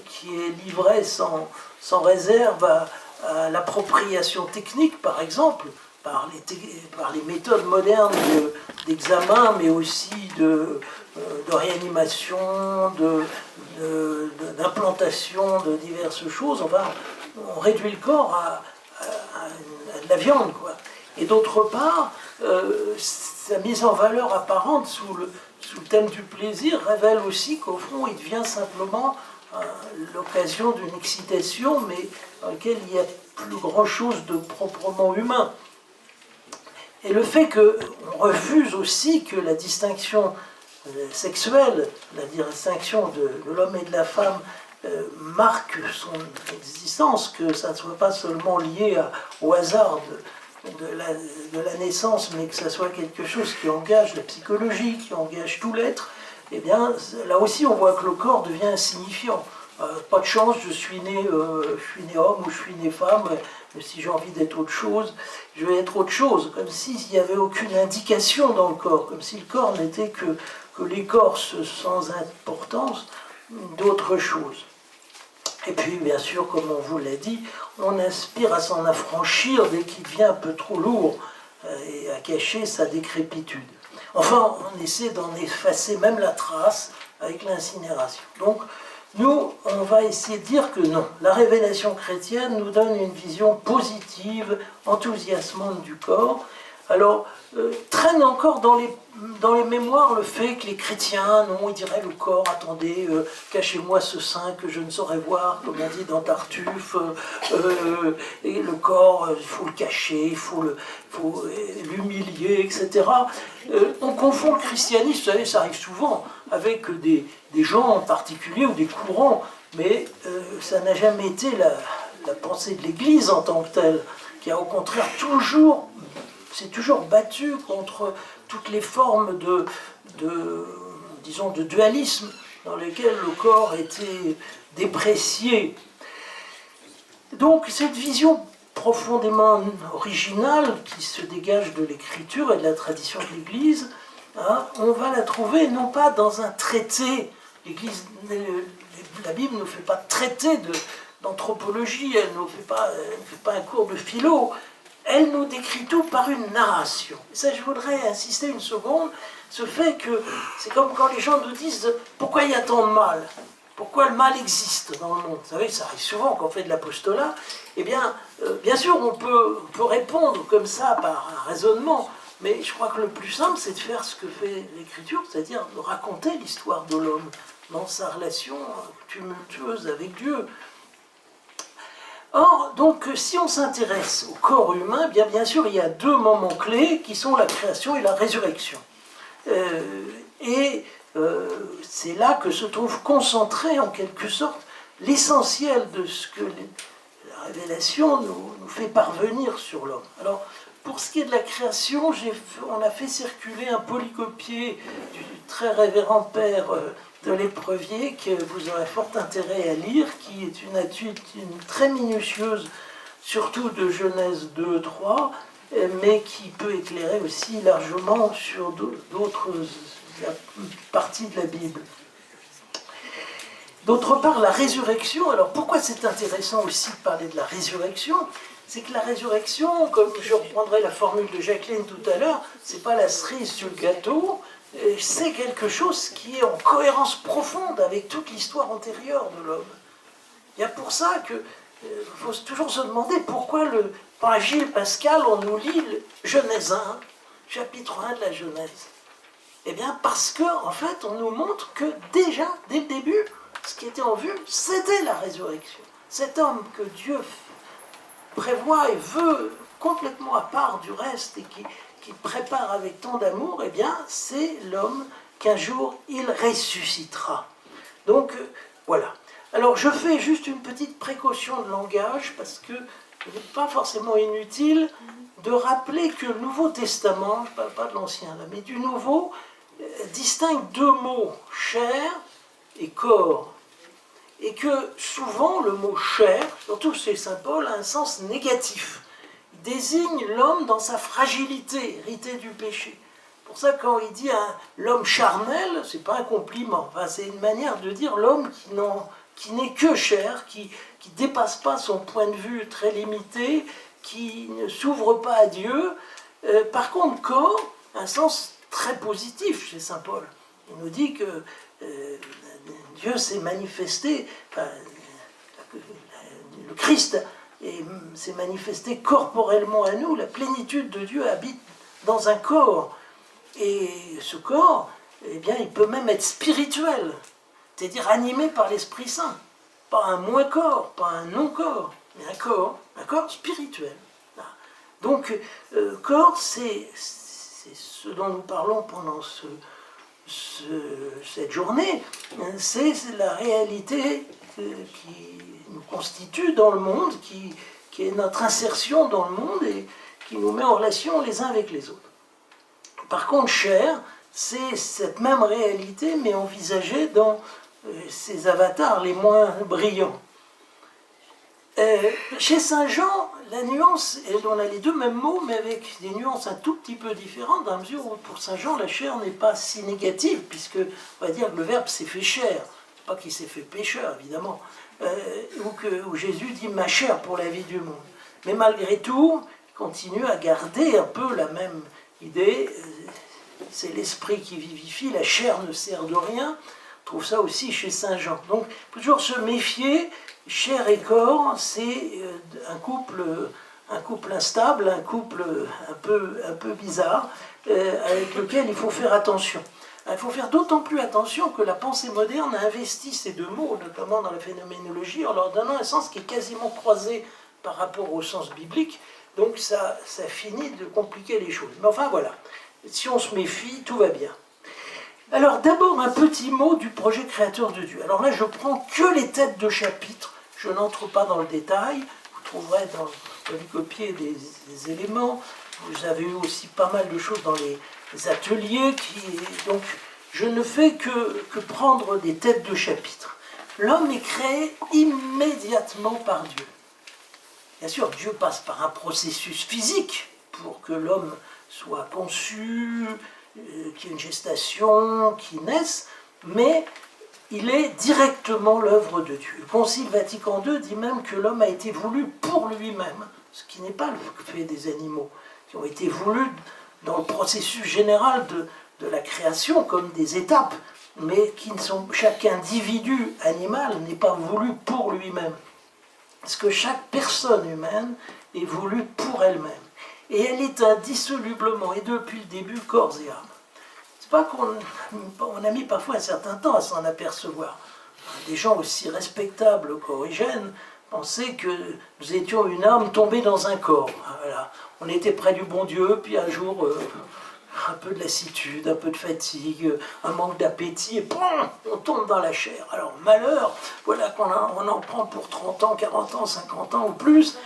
qui est livré sans réserve à l'appropriation technique, par exemple, par les méthodes modernes d'examen, mais aussi de réanimation, d'implantation de diverses choses. Enfin, on réduit le corps à de la viande, quoi. Et d'autre part, sa mise en valeur apparente sous le thème du plaisir révèle aussi qu'au fond, il devient simplement l'occasion d'une excitation, mais dans laquelle il n'y a plus grand-chose de proprement humain. Et le fait qu'on refuse aussi que la distinction sexuelle, la distinction de l'homme et de la femme, marque son existence, que ça ne soit pas seulement lié au hasard de la naissance, mais que ça soit quelque chose qui engage la psychologie, qui engage tout l'être, eh bien, là aussi, on voit que le corps devient insignifiant. Pas de chance, je suis né homme ou je suis né femme, mais si j'ai envie d'être autre chose, je vais être autre chose, comme s'il n'y avait aucune indication dans le corps, comme si le corps n'était que l'écorce sans importance d'autre chose. Et puis, bien sûr, comme on vous l'a dit, on aspire à s'en affranchir dès qu'il devient un peu trop lourd et à cacher sa décrépitude. Enfin, on essaie d'en effacer même la trace avec l'incinération. Donc, nous, on va essayer de dire que non. La révélation chrétienne nous donne une vision positive, enthousiasmante du corps. Alors, traîne encore dans les mémoires le fait que les chrétiens, non, ils diraient le corps, attendez, cachez-moi ce sein que je ne saurais voir, comme on dit dans Tartuffe, et le corps, il faut le cacher, il faut l'humilier, etc. On confond le christianisme, vous savez, ça arrive souvent, avec des gens en particulier ou des courants, mais ça n'a jamais été la pensée de l'Église en tant que telle, qui a au contraire s'est toujours battu contre toutes les formes de dualisme dans lesquelles le corps était déprécié. Donc cette vision profondément originale qui se dégage de l'écriture et de la tradition de l'Église, on va la trouver non pas dans un traité. La Bible ne fait pas de traité d'anthropologie, elle ne fait pas un cours de philo. Elle nous décrit tout par une narration. Et ça, je voudrais insister une seconde, ce fait que c'est comme quand les gens nous disent pourquoi il y a tant de mal, pourquoi le mal existe dans le monde. Vous savez, ça arrive souvent quand on fait de l'apostolat. Eh bien, bien sûr, on peut répondre comme ça par un raisonnement, mais je crois que le plus simple, c'est de faire ce que fait l'Écriture, c'est-à-dire de raconter l'histoire de l'homme dans sa relation tumultueuse avec Dieu. Or, donc, si on s'intéresse au corps humain, bien sûr, il y a deux moments clés qui sont la création et la résurrection. C'est là que se trouve concentré, en quelque sorte, l'essentiel de ce que la révélation nous fait parvenir sur l'homme. Alors, pour ce qui est de la création, on a fait circuler un polycopié du très révérend père de l'Éprevier, que vous aurez fort intérêt à lire, qui est une étude très minutieuse, surtout de Genèse 2, 3, mais qui peut éclairer aussi largement sur d'autres parties de la Bible. D'autre part, la résurrection. Alors pourquoi c'est intéressant aussi de parler de la résurrection? C'est que la résurrection, comme je reprendrai la formule de Jacqueline tout à l'heure, c'est pas la cerise sur le gâteau, c'est quelque chose qui est en cohérence profonde avec toute l'histoire antérieure de l'homme. Il y a pour ça qu'il faut toujours se demander pourquoi par Gilles Pascal on nous lit Genèse 1, chapitre 1 de la Genèse. Eh bien parce qu'en fait on nous montre que déjà, dès le début, ce qui était en vue, c'était la résurrection. Cet homme que Dieu prévoit et veut complètement à part du reste et qui prépare avec tant d'amour, eh bien, c'est l'homme qu'un jour il ressuscitera. Donc, voilà. Alors, je fais juste une petite précaution de langage, parce que il n'est pas forcément inutile de rappeler que le Nouveau Testament, je ne parle pas de l'Ancien, là, mais du Nouveau, distingue deux mots, chair et corps. Et que souvent, le mot chair, surtout chez saint Paul, a un sens négatif. Désigne l'homme dans sa fragilité, héritée du péché. pour ça que quand il dit l'homme charnel, c'est pas un compliment. Enfin, c'est une manière de dire l'homme qui n'est que chair, qui ne dépasse pas son point de vue très limité, qui ne s'ouvre pas à Dieu. Par contre, corps, un sens très positif chez saint Paul. Il nous dit que Dieu s'est manifesté, enfin, le Christ s'est manifesté corporellement à nous, la plénitude de Dieu habite dans un corps. Et ce corps, eh bien, il peut même être spirituel, c'est-à-dire animé par l'Esprit Saint. Pas un moins-corps, pas un non-corps, mais un corps spirituel. Donc, corps, c'est ce dont nous parlons pendant cette journée, c'est la réalité qui nous constitue dans le monde, qui est notre insertion dans le monde et qui nous met en relation les uns avec les autres. Par contre, chair, c'est cette même réalité, mais envisagée dans ses avatars les moins brillants. Chez Saint Jean, la nuance, on a les deux mêmes mots, mais avec des nuances un tout petit peu différentes, dans la mesure où pour Saint Jean, la chair n'est pas si négative, puisque on va dire que le Verbe s'est fait chair, pas qu'il s'est fait pécheur, évidemment, où Jésus dit « ma chair pour la vie du monde ». Mais malgré tout, il continue à garder un peu la même idée, c'est l'esprit qui vivifie, la chair ne sert de rien. On trouve ça aussi chez Saint Jean. Donc, il faut toujours se méfier. Chair et corps, c'est un couple instable, un couple un peu bizarre, avec lequel il faut faire attention. Il faut faire d'autant plus attention que la pensée moderne a investi ces deux mots, notamment dans la phénoménologie, en leur donnant un sens qui est quasiment croisé par rapport au sens biblique. Donc ça finit de compliquer les choses. Mais enfin voilà, si on se méfie, tout va bien. Alors d'abord un petit mot du projet créateur de Dieu. Alors là je prends que les têtes de chapitre, je n'entre pas dans le détail, vous trouverez dans le polycopier des éléments, vous avez eu aussi pas mal de choses dans les ateliers, donc je ne fais que prendre des têtes de chapitre. L'homme est créé immédiatement par Dieu. Bien sûr, Dieu passe par un processus physique pour que l'homme soit conçu, qu'il y ait une gestation, qu'il naisse, mais il est directement l'œuvre de Dieu. Le Concile Vatican II dit même que l'homme a été voulu pour lui-même, ce qui n'est pas le fait des animaux, qui ont été voulus dans le processus général de la création comme des étapes, mais qui ne sont, chaque individu animal n'est pas voulu pour lui-même. Parce que chaque personne humaine est voulue pour elle-même. Et elle est indissolublement, et depuis le début, corps et âme. C'est pas qu'on a mis parfois un certain temps à s'en apercevoir. Des gens aussi respectables qu'Origène pensaient que nous étions une âme tombée dans un corps. Voilà. On était près du bon Dieu, puis un jour, un peu de lassitude, un peu de fatigue, un manque d'appétit, et boum, on tombe dans la chair. Alors, malheur, voilà qu'on en prend pour 30 ans, 40 ans, 50 ans ou plus,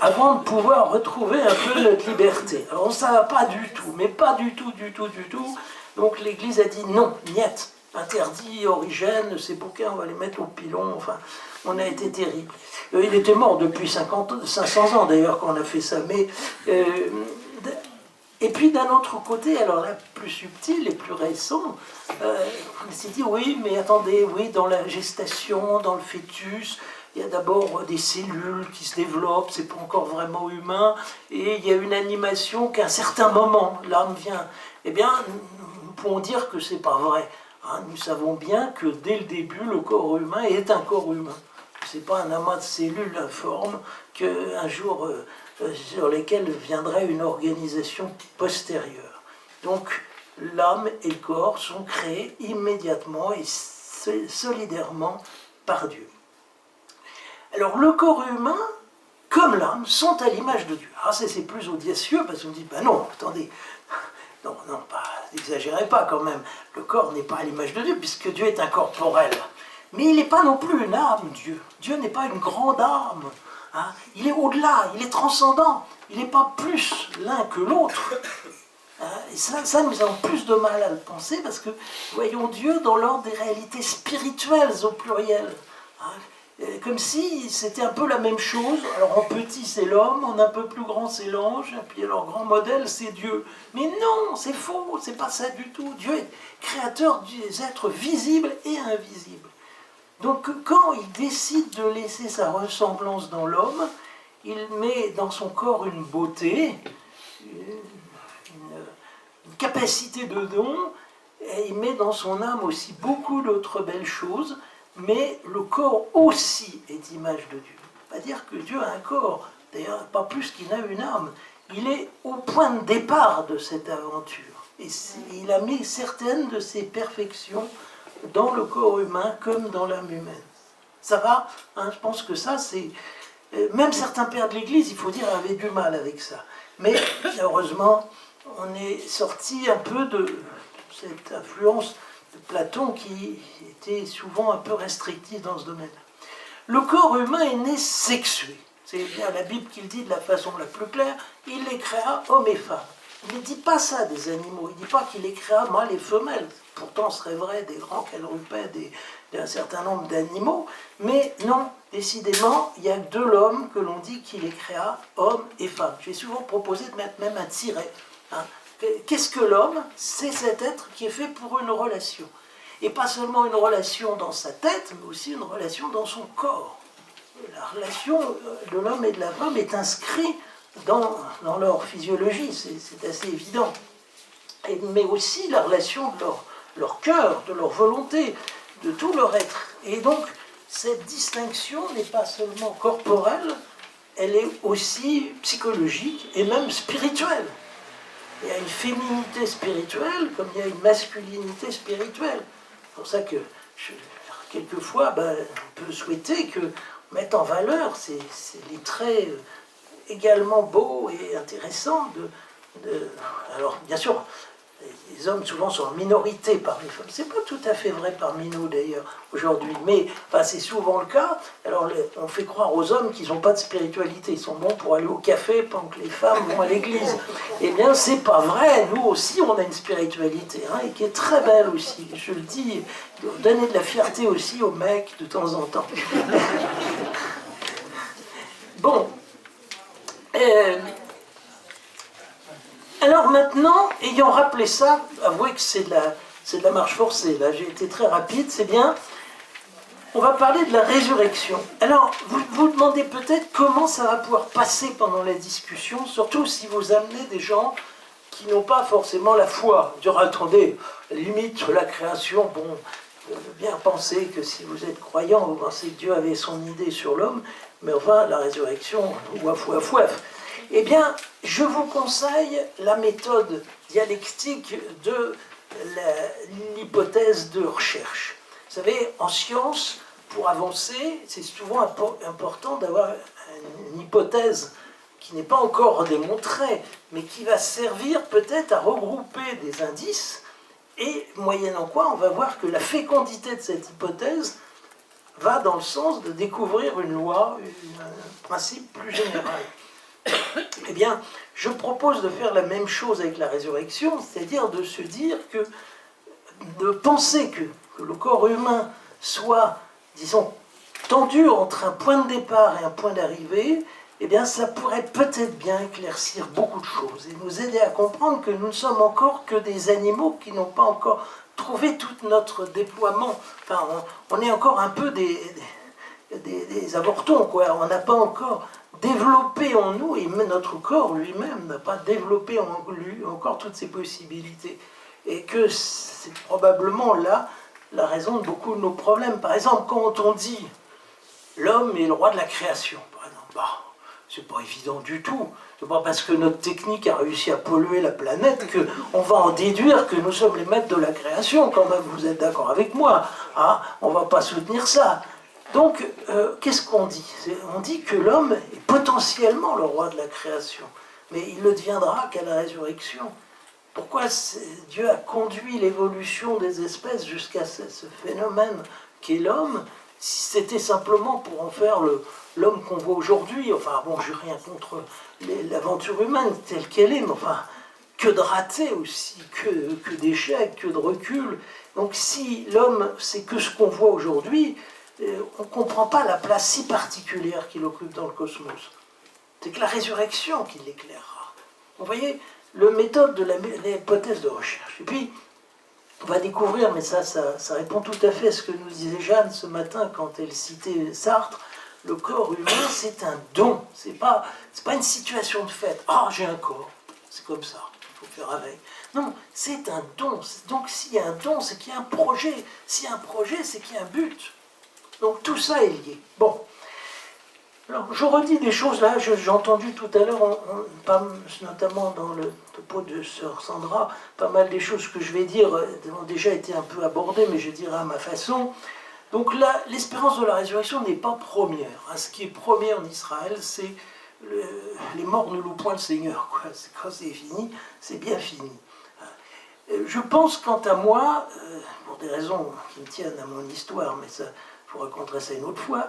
avant de pouvoir retrouver un peu notre liberté. Alors, ça ne va pas du tout, mais pas du tout. Donc, l'Église a dit non, niet, interdit, Origène, ces bouquins, on va les mettre au pilon, enfin, on a été terrible. Il était mort depuis 500 ans d'ailleurs quand on a fait ça, mais... Et puis d'un autre côté, alors là, plus subtil et plus récent, on s'est dit oui, mais attendez, oui, dans la gestation, dans le fœtus, il y a d'abord des cellules qui se développent, c'est pas encore vraiment humain, et il y a une animation qu'à un certain moment, l'âme vient. Eh bien, nous pouvons dire que c'est pas vrai. Hein, nous savons bien que dès le début, le corps humain est un corps humain. C'est pas un amas de cellules informes qu'un jour... sur lesquels viendrait une organisation postérieure. Donc l'âme et le corps sont créés immédiatement et solidairement par Dieu. Alors le corps humain, comme l'âme, sont à l'image de Dieu. Alors c'est plus audacieux parce qu'on me dit, ben non, attendez, non, n'exagérez pas quand même, le corps n'est pas à l'image de Dieu puisque Dieu est incorporel. Mais il n'est pas non plus une âme, Dieu. Dieu n'est pas une grande âme. Hein, il est au-delà, il est transcendant, il n'est pas plus l'un que l'autre. Hein, et ça, nous avons plus de mal à le penser parce que voyons Dieu dans l'ordre des réalités spirituelles au pluriel. Hein, Comme si c'était un peu la même chose. Alors en petit c'est l'homme, en un peu plus grand c'est l'ange, et puis alors grand modèle c'est Dieu. Mais non, c'est faux, c'est pas ça du tout. Dieu est créateur des êtres visibles et invisibles. Donc quand il décide de laisser sa ressemblance dans l'homme, il met dans son corps une beauté, une capacité de don, et il met dans son âme aussi beaucoup d'autres belles choses, mais le corps aussi est image de Dieu. Pas dire que Dieu a un corps, d'ailleurs pas plus qu'il n'a une âme. Il est au point de départ de cette aventure. Et il a mis certaines de ses perfections dans le corps humain comme dans l'âme humaine. Ça va, hein, je pense que ça, c'est... Même certains pères de l'Église, il faut dire, avaient du mal avec ça. Mais heureusement, on est sorti un peu de cette influence de Platon qui était souvent un peu restrictive dans ce domaine-là. Le corps humain est né sexué. C'est bien la Bible qui le dit de la façon la plus claire. Il les créa hommes et femmes. Il ne dit pas ça des animaux. Il ne dit pas qu'il les créa mâles et femelles. Pourtant, ce serait vrai des grands quadrupèdes d'un certain nombre d'animaux. Mais non, décidément, il n'y a que de l'homme que l'on dit qu'il les créa hommes et femmes. J'ai souvent proposé de mettre même un tiret. Hein. Qu'est-ce que l'homme? C'est cet être qui est fait pour une relation. Et pas seulement une relation dans sa tête, mais aussi une relation dans son corps. La relation de l'homme et de la femme est inscrite dans leur physiologie, c'est assez évident. Mais aussi la relation de leur cœur, de leur volonté, de tout leur être. Et donc, cette distinction n'est pas seulement corporelle, elle est aussi psychologique et même spirituelle. Il y a une féminité spirituelle comme il y a une masculinité spirituelle. C'est pour ça que, quelquefois, on peut souhaiter que mettre en valeur les traits également beaux et intéressants alors, bien sûr, les hommes souvent sont en minorité parmi les femmes. C'est pas tout à fait vrai parmi nous d'ailleurs aujourd'hui, mais c'est souvent le cas. Alors on fait croire aux hommes qu'ils n'ont pas de spiritualité, ils sont bons pour aller au café pendant que les femmes vont à l'église. Eh bien c'est pas vrai, nous aussi on a une spiritualité, hein, et qui est très belle aussi, je le dis, donner de la fierté aussi aux mecs de temps en temps. Bon. Alors maintenant, ayant rappelé ça, avouez que c'est de la marche forcée, là j'ai été très rapide, c'est bien. On va parler de la résurrection. Alors, vous vous demandez peut-être comment ça va pouvoir passer pendant la discussion, surtout si vous amenez des gens qui n'ont pas forcément la foi. Dire, attendez, limite sur la création, bon, bien penser que si vous êtes croyant, vous pensez que Dieu avait son idée sur l'homme, mais enfin, la résurrection, ouaf, ouaf, ouaf. Eh bien, je vous conseille la méthode dialectique de l'hypothèse de recherche. Vous savez, en science, pour avancer, c'est souvent important d'avoir une hypothèse qui n'est pas encore démontrée, mais qui va servir peut-être à regrouper des indices, et moyennant quoi, on va voir que la fécondité de cette hypothèse va dans le sens de découvrir une loi, un principe plus général. Eh bien, je propose de faire la même chose avec la résurrection, c'est-à-dire de se dire que, de penser que le corps humain soit, disons, tendu entre un point de départ et un point d'arrivée, eh bien, ça pourrait peut-être bien éclaircir beaucoup de choses et nous aider à comprendre que nous ne sommes encore que des animaux qui n'ont pas encore trouvé tout notre déploiement. Enfin, on est encore un peu des avortons, quoi. On n'a pas encore développé en nous, et notre corps lui-même n'a pas développé en lui encore toutes ses possibilités. Et que c'est probablement là la raison de beaucoup de nos problèmes. Par exemple, quand on dit l'homme est le roi de la création, par exemple, c'est pas évident du tout. C'est pas parce que notre technique a réussi à polluer la planète qu'on va en déduire que nous sommes les maîtres de la création, quand même, vous êtes d'accord avec moi, hein, on va pas soutenir ça. Donc, qu'est-ce qu'on dit? On dit que l'homme est potentiellement le roi de la création, mais il ne deviendra qu'à la résurrection. Pourquoi Dieu a conduit l'évolution des espèces jusqu'à ce phénomène qu'est l'homme, si c'était simplement pour en faire l'homme qu'on voit aujourd'hui? Enfin, bon, je n'ai rien contre l'aventure humaine telle qu'elle est, mais enfin, que de ratés aussi, que d'échecs, que de recul. Donc si l'homme, c'est que ce qu'on voit aujourd'hui, on ne comprend pas la place si particulière qu'il occupe dans le cosmos. C'est que la résurrection qui l'éclairera. Vous voyez, le méthode de l'hypothèse de recherche. Et puis, on va découvrir, mais ça répond tout à fait à ce que nous disait Jeanne ce matin quand elle citait Sartre, le corps humain, c'est un don. C'est pas une situation de fait. Ah, j'ai un corps, c'est comme ça, il faut faire avec. Non, c'est un don. Donc, s'il y a un don, c'est qu'il y a un projet. S'il y a un projet, c'est qu'il y a un but. Donc, tout ça est lié. Bon. Alors, je redis des choses là, j'ai entendu tout à l'heure, notamment dans le topo de sœur Sandra, pas mal des choses que je vais dire ont déjà été un peu abordées, mais je dirais à ma façon. Donc là, l'espérance de la résurrection n'est pas première. Ce qui est premier en Israël, c'est les morts ne louent point le Seigneur. Quand c'est fini, c'est bien fini. Je pense, quant à moi, pour des raisons qui me tiennent à mon histoire, mais ça, je vous raconterai ça une autre fois,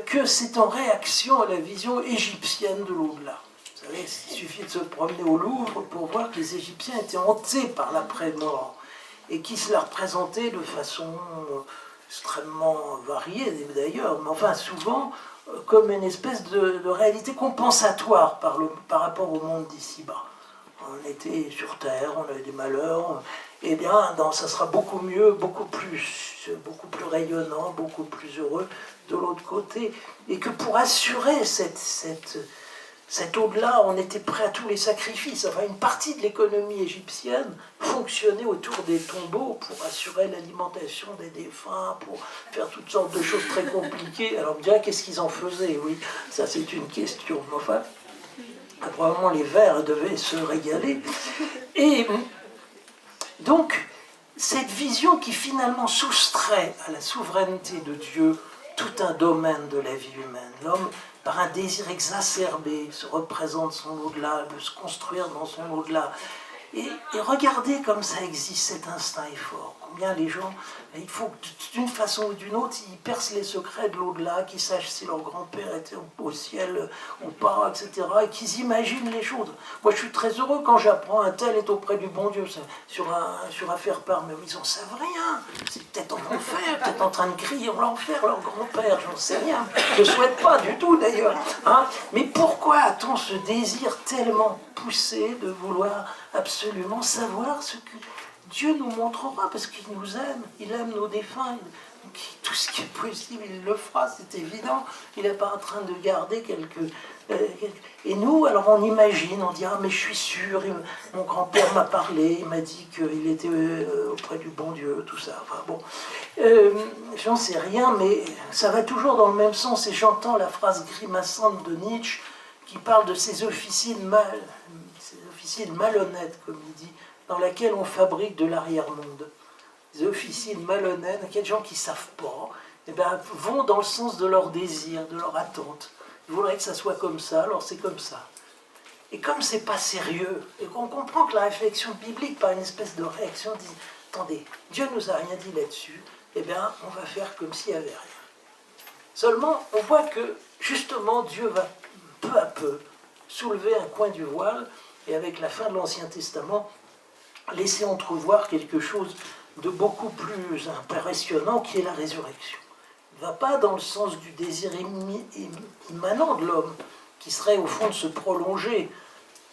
que c'est en réaction à la vision égyptienne de l'au-delà. Vous savez, il suffit de se promener au Louvre pour voir que les Égyptiens étaient hantés par l'après-mort et qui se la représentaient de façon extrêmement variée d'ailleurs, mais enfin souvent comme une espèce de réalité compensatoire par rapport au monde d'ici-bas. On était sur Terre, on avait des malheurs, eh bien, ça sera beaucoup mieux, beaucoup plus rayonnant, beaucoup plus heureux de l'autre côté. Et que pour assurer cet au-delà, on était prêt à tous les sacrifices. Enfin, une partie de l'économie égyptienne fonctionnait autour des tombeaux pour assurer l'alimentation des défunts, pour faire toutes sortes de choses très compliquées. Alors, on me dirait, qu'est-ce qu'ils en faisaient? Oui, ça c'est une question. Enfin, probablement les vers devaient se régaler. Et donc, cette vision qui finalement soustrait à la souveraineté de Dieu tout un domaine de la vie humaine. L'homme, par un désir exacerbé, se représente son au-delà, veut se construire dans son au-delà. Et regardez comme ça existe, cet instinct est fort. Combien les gens, il faut d'une façon ou d'une autre, ils percent les secrets de l'au-delà, qu'ils sachent si leur grand-père était au ciel ou pas, etc. Et qu'ils imaginent les choses. Moi, je suis très heureux quand j'apprends un tel est auprès du bon Dieu sur un faire-part. Mais ils n'en savent rien. C'est peut-être en enfer, peut-être en train de crier en l'enfer, leur grand-père, j'en sais rien. Je ne souhaite pas du tout d'ailleurs. Hein. Mais pourquoi a-t-on ce désir tellement poussé de vouloir absolument savoir ce que Dieu nous montrera, parce qu'il nous aime, il aime nos défunts, tout ce qui est possible, il le fera, c'est évident. Il n'est pas en train de garder quelques... Et nous, alors on imagine, on dit, ah mais je suis sûr, mon grand-père m'a parlé, il m'a dit qu'il était auprès du bon Dieu, tout ça. Enfin bon, j'en sais rien, mais ça va toujours dans le même sens, et j'entends la phrase grimaçante de Nietzsche, qui parle de ces officines malhonnêtes, comme il dit, dans laquelle on fabrique de l'arrière-monde. Des officines malhonnêtes, il y a des gens qui ne savent pas, eh bien, vont dans le sens de leur désir, de leur attente. Ils voudraient que ça soit comme ça, alors c'est comme ça. Et comme c'est pas sérieux, et qu'on comprend que la réflexion biblique, par une espèce de réaction, dit « Attendez, Dieu nous a rien dit là-dessus, eh bien, on va faire comme s'il n'y avait rien. » Seulement, on voit que, justement, Dieu va peu à peu soulever un coin du voile, et avec la fin de l'Ancien Testament, laisser entrevoir quelque chose de beaucoup plus impressionnant qui est la résurrection. Il ne va pas dans le sens du désir immanent de l'homme, qui serait au fond de se prolonger,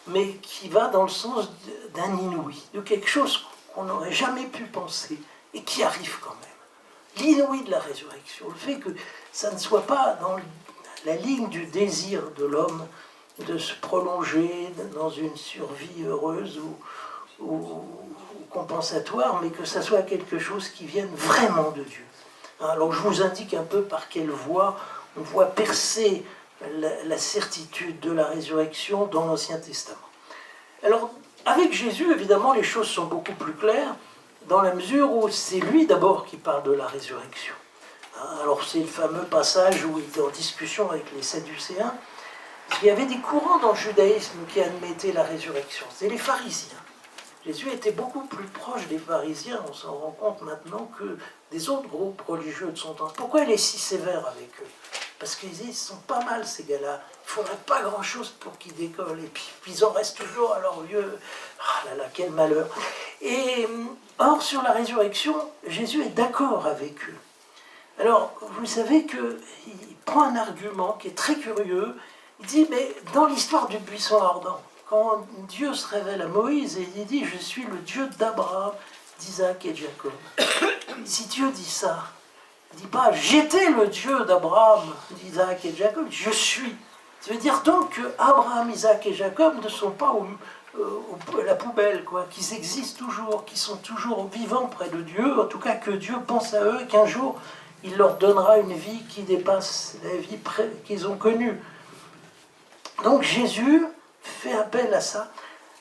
mais qui va dans le sens d'un inouï, de quelque chose qu'on n'aurait jamais pu penser, et qui arrive quand même. L'inouï de la résurrection, le fait que ça ne soit pas dans la ligne du désir de l'homme de se prolonger dans une survie heureuse ou compensatoire, mais que ça soit quelque chose qui vienne vraiment de Dieu. Alors je vous indique un peu par quelle voie on voit percer la certitude de la résurrection dans l'Ancien Testament. Alors avec Jésus, évidemment, les choses sont beaucoup plus claires, dans la mesure où c'est lui d'abord qui parle de la résurrection. Alors c'est le fameux passage où il était en discussion avec les Sadducéens. Il y avait des courants dans le judaïsme qui admettaient la résurrection, c'est les pharisiens. Jésus était beaucoup plus proche des pharisiens, on s'en rend compte maintenant, que des autres groupes religieux de son temps. Pourquoi il est si sévère avec eux? Parce qu'ils disent, ils sont pas mal ces gars-là, il ne faudrait pas grand-chose pour qu'ils décollent, et puis ils en restent toujours à leur vieux... Ah là là, quel malheur. Et or, sur la résurrection, Jésus est d'accord avec eux. Alors, vous savez qu'il prend un argument qui est très curieux. Il dit, mais dans l'histoire du buisson ardent, quand Dieu se révèle à Moïse et il dit, je suis le Dieu d'Abraham, d'Isaac et de Jacob. Si Dieu dit ça, il ne dit pas, j'étais le Dieu d'Abraham, d'Isaac et de Jacob, je suis. Ça veut dire donc que Abraham, Isaac et Jacob ne sont pas à la poubelle, quoi, qu'ils existent toujours, qu'ils sont toujours vivants près de Dieu, en tout cas que Dieu pense à eux et qu'un jour il leur donnera une vie qui dépasse la vie qu'ils ont connue. Donc Jésus fait appel à ça,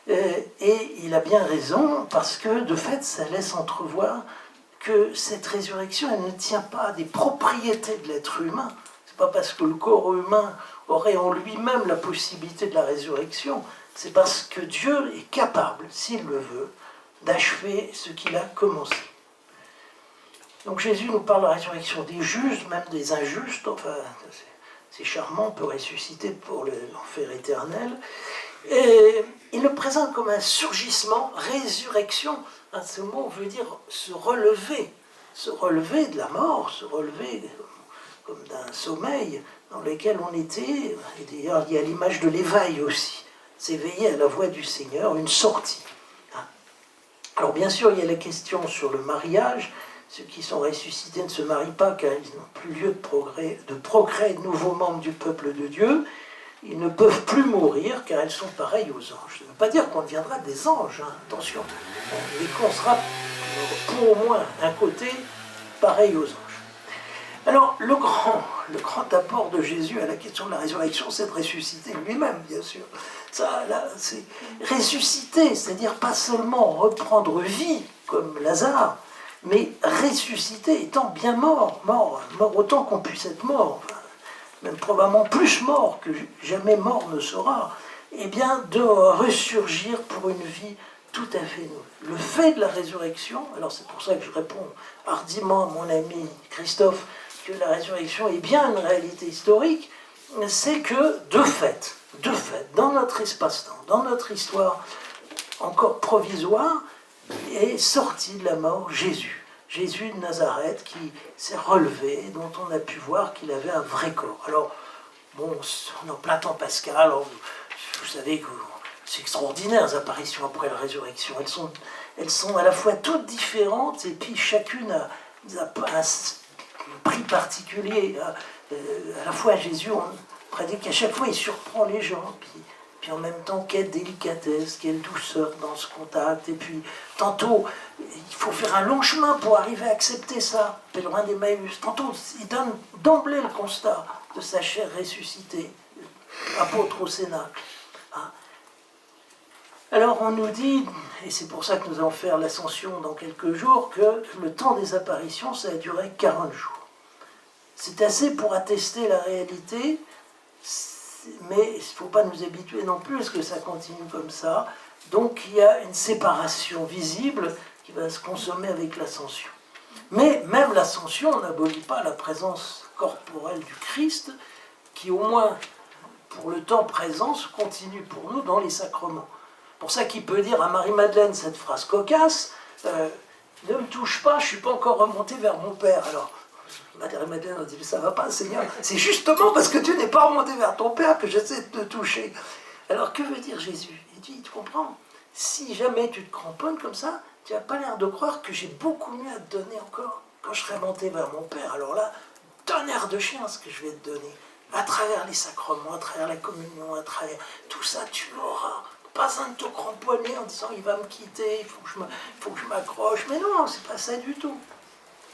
et il a bien raison, parce que de fait ça laisse entrevoir que cette résurrection, elle ne tient pas à des propriétés de l'être humain. C'est pas parce que le corps humain aurait en lui-même la possibilité de la résurrection, c'est parce que Dieu est capable, s'il le veut, d'achever ce qu'il a commencé. Donc Jésus nous parle de la résurrection des justes, même des injustes, enfin c'est charmant, on peut ressusciter pour l'enfer éternel. Et il le présente comme un surgissement, résurrection. Ce mot veut dire se relever de la mort, se relever comme d'un sommeil dans lequel on était. Et d'ailleurs, il y a l'image de l'éveil aussi, s'éveiller à la voix du Seigneur, une sortie. Alors bien sûr, il y a la question sur le mariage. Ceux qui sont ressuscités ne se marient pas car ils n'ont plus lieu de procréer de nouveaux membres du peuple de Dieu. Ils ne peuvent plus mourir car elles sont pareilles aux anges. Ça ne veut pas dire qu'on deviendra des anges, hein, attention, mais qu'on sera pour au moins un côté pareil aux anges. Alors le grand apport de Jésus à la question de la résurrection, c'est de ressusciter lui-même, bien sûr. Ça, là, c'est ressusciter, c'est-à-dire pas seulement reprendre vie comme Lazare, mais ressusciter étant bien mort autant qu'on puisse être mort, enfin, même probablement plus mort que jamais mort ne sera, et bien de ressurgir pour une vie tout à fait nouvelle. Le fait de la résurrection, alors c'est pour ça que je réponds hardiment à mon ami Christophe que la résurrection est bien une réalité historique, c'est que de fait, dans notre espace-temps, dans notre histoire encore provisoire, est sorti de la mort Jésus. Jésus de Nazareth qui s'est relevé, dont on a pu voir qu'il avait un vrai corps. Alors, bon, on est en plein temps pascal, alors vous savez que c'est extraordinaire, les apparitions après la résurrection. Elles sont à la fois toutes différentes, et puis chacune a un prix particulier. À la fois, Jésus, on prédit qu'à chaque fois, il surprend les gens, puis en même temps, quelle délicatesse, quelle douceur dans ce contact. Et puis, tantôt, il faut faire un long chemin pour arriver à accepter ça, pèlerin d'Emmaüs. Tantôt, il donne d'emblée le constat de sa chair ressuscitée, apôtre au Cénacle. Hein. Alors, on nous dit, et c'est pour ça que nous allons faire l'ascension dans quelques jours, que le temps des apparitions, ça a duré 40 jours. C'est assez pour attester la réalité, mais il ne faut pas nous habituer non plus à ce que ça continue comme ça. Donc il y a une séparation visible qui va se consommer avec l'ascension. Mais même l'ascension n'abolit pas la présence corporelle du Christ, qui au moins pour le temps présent se continue pour nous dans les sacrements. Pour ça qu'il peut dire à Marie-Madeleine cette phrase cocasse, ne me touche pas, je ne suis pas encore remonté vers mon Père. Alors, Marie-Madeleine a dit, ça ne va pas, Seigneur, c'est justement parce que tu n'es pas remonté vers ton Père que j'essaie de te toucher. Alors, que veut dire Jésus? Il dit, tu comprends, si jamais tu te cramponnes comme ça, tu n'as pas l'air de croire que j'ai beaucoup mieux à te donner encore quand je serai monté vers mon Père. Alors là, tonnerre de chien ce que je vais te donner, à travers les sacrements, à travers la communion, à travers tout ça, tu l'auras. Pas besoin de te cramponner en disant il va me quitter, il faut que je m'accroche. Mais non, c'est pas ça du tout.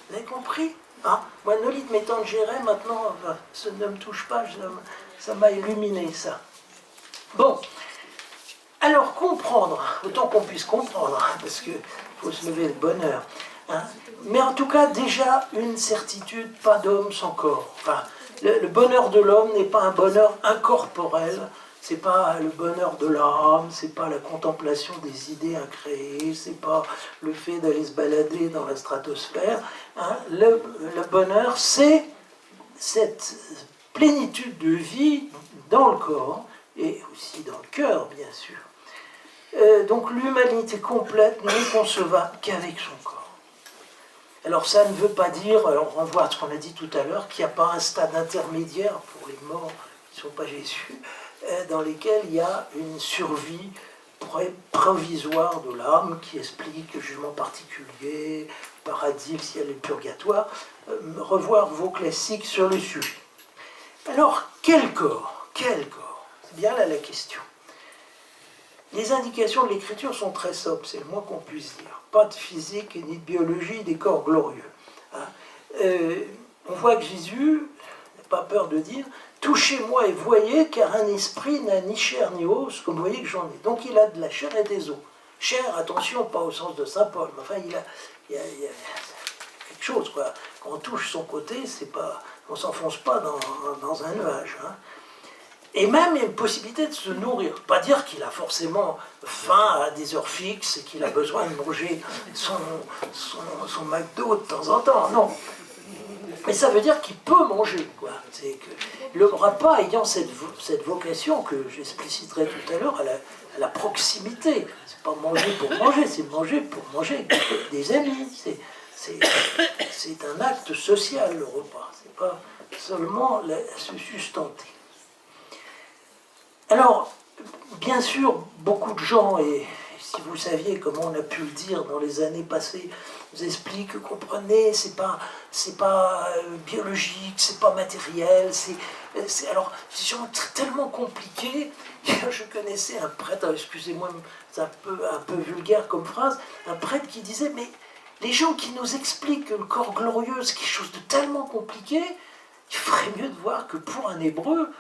Vous avez compris? Hein? Moi, Nolite m'étant géré, maintenant, ça ne me touche pas, ça m'a illuminé, ça. Bon, alors comprendre, autant qu'on puisse comprendre, hein, parce qu'il faut se lever le bonheur. Hein. Mais en tout cas, déjà, une certitude, pas d'homme sans corps. Enfin, le bonheur de l'homme n'est pas un bonheur incorporel, c'est pas le bonheur de l'âme, c'est pas la contemplation des idées à créer, c'est pas le fait d'aller se balader dans la stratosphère. Hein. Le bonheur, c'est cette plénitude de vie dans le corps et aussi dans le cœur, bien sûr. Donc l'humanité complète n'est concevable qu'avec son corps. Alors ça ne veut pas dire, on renvoie à ce qu'on a dit tout à l'heure, qu'il n'y a pas un stade intermédiaire pour les morts qui ne sont pas Jésus, dans lesquels il y a une survie provisoire de l'âme qui explique le jugement particulier, le paradis, le ciel et le purgatoire. Revoir vos classiques sur le sujet. Alors, quel corps? Quel corps? C'est bien là la question. Les indications de l'écriture sont très sobres, c'est le moins qu'on puisse dire. Pas de physique ni de biologie des corps glorieux. On voit que Jésus n'a pas peur de dire « Touchez-moi et voyez, car un esprit n'a ni chair ni os, comme vous voyez que j'en ai. » Donc il a de la chair et des os. Chair, attention, pas au sens de saint Paul, mais enfin il y a quelque chose, quoi. Quand on touche son côté, c'est pas, on ne s'enfonce pas dans un nuage. Hein. Et même, il y a une possibilité de se nourrir. Pas dire qu'il a forcément faim à des heures fixes et qu'il a besoin de manger son McDo de temps en temps, non. Mais ça veut dire qu'il peut manger, quoi. C'est que le repas ayant cette vocation que j'expliciterai tout à l'heure à la proximité. C'est pas manger pour manger, c'est manger pour manger des amis. C'est un acte social, le repas. C'est pas seulement se sustenter. Alors, bien sûr, beaucoup de gens, et si vous saviez comment on a pu le dire dans les années passées, vous expliquent, comprenez, c'est pas biologique, c'est pas matériel, alors, c'est tellement compliqué. Je connaissais un prêtre, excusez-moi, c'est un peu vulgaire comme phrase, un prêtre qui disait, mais les gens qui nous expliquent que le corps glorieux, c'est quelque chose de tellement compliqué, il ferait mieux de voir que pour un Hébreu,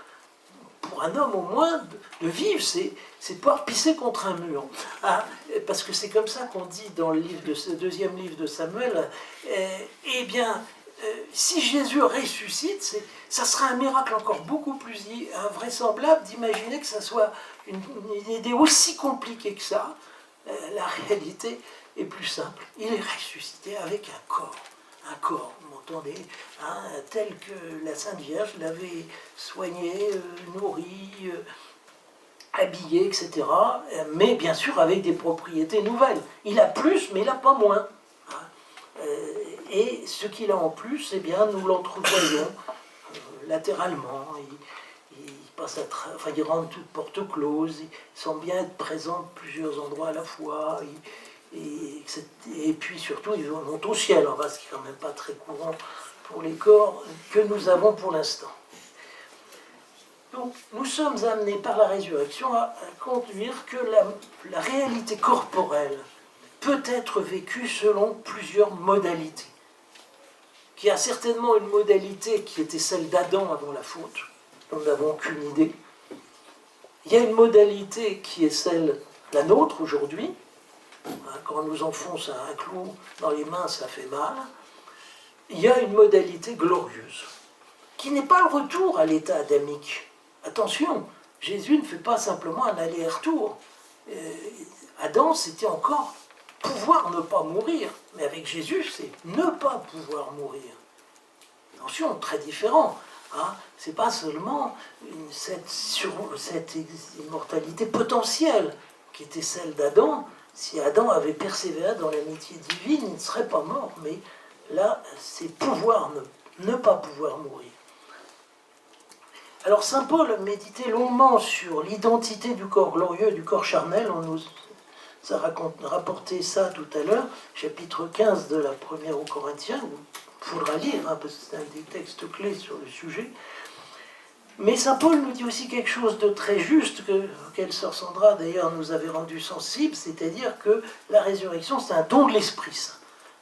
pour un homme au moins, de vivre, c'est pouvoir pisser contre un mur. Ah, parce que c'est comme ça qu'on dit dans le deuxième livre de Samuel, eh bien, si Jésus ressuscite, ça sera un miracle encore beaucoup plus invraisemblable d'imaginer que ça soit une idée aussi compliquée que ça. La réalité est plus simple. Il est ressuscité avec un corps, vous m'entendez, hein, tel que la Sainte Vierge l'avait soigné, nourri, habillé, etc. Mais bien sûr avec des propriétés nouvelles. Il a plus, mais il n'a pas moins. Hein. Et ce qu'il a en plus, eh bien, nous l'entrevoyons latéralement. Il rentre toute porte close, il semble bien être présent à plusieurs endroits à la fois. Et puis surtout, ils montent au ciel, en bas, ce qui n'est quand même pas très courant pour les corps que nous avons pour l'instant. Donc, nous sommes amenés par la résurrection à conduire que la réalité corporelle peut être vécue selon plusieurs modalités. Qu'il y a certainement une modalité qui était celle d'Adam avant la faute, dont nous n'avons aucune idée. Il y a une modalité qui est la nôtre aujourd'hui. Quand on nous enfonce un clou dans les mains, ça fait mal. Il y a une modalité glorieuse, qui n'est pas le retour à l'état adamique. Attention, Jésus ne fait pas simplement un aller-retour. Adam, c'était encore pouvoir ne pas mourir. Mais avec Jésus, c'est ne pas pouvoir mourir. Attention, très différent. Hein, c'est pas seulement cette immortalité potentielle qui était celle d'Adam. Si Adam avait persévéré dans l'amitié divine, il ne serait pas mort. Mais là, c'est pouvoir ne pas pouvoir mourir. Alors saint Paul méditait longuement sur l'identité du corps glorieux et du corps charnel. On nous a rapporté ça tout à l'heure, chapitre 15 de la première aux Corinthiens. Il faudra lire, hein, parce que c'est un des textes clés sur le sujet. Mais saint Paul nous dit aussi quelque chose de très juste, auquel sœur Sandra d'ailleurs nous avait rendu sensibles, c'est-à-dire que la résurrection c'est un don de l'Esprit Saint.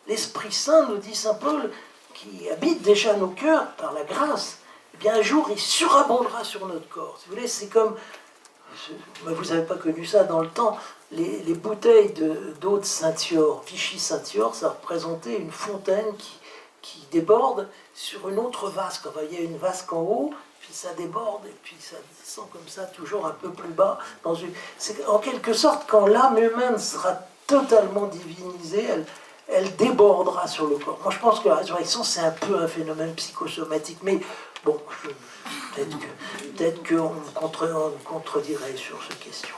L'Esprit Saint, nous dit saint Paul, qui habite déjà nos cœurs par la grâce, eh bien un jour il surabondera sur notre corps. Si vous voulez, c'est comme, vous n'avez pas connu ça dans le temps, les bouteilles d'eau de Saint-Yor, Vichy-Saint-Yor, ça représentait une fontaine qui déborde sur une autre vasque. Enfin, il y a une vasque en haut, puis ça déborde, et puis ça descend comme ça, toujours un peu plus bas. C'est en quelque sorte, quand l'âme humaine sera totalement divinisée, elle débordera sur le corps. Moi, je pense que la résurrection, c'est un peu un phénomène psychosomatique, mais bon, peut-être qu'on me contredirait sur cette question.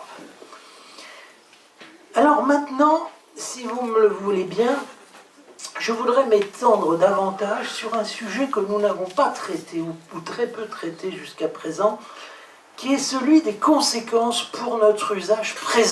Alors maintenant, si vous me le voulez bien, je voudrais m'étendre davantage sur un sujet que nous n'avons pas traité, ou très peu traité jusqu'à présent, qui est celui des conséquences pour notre usage présent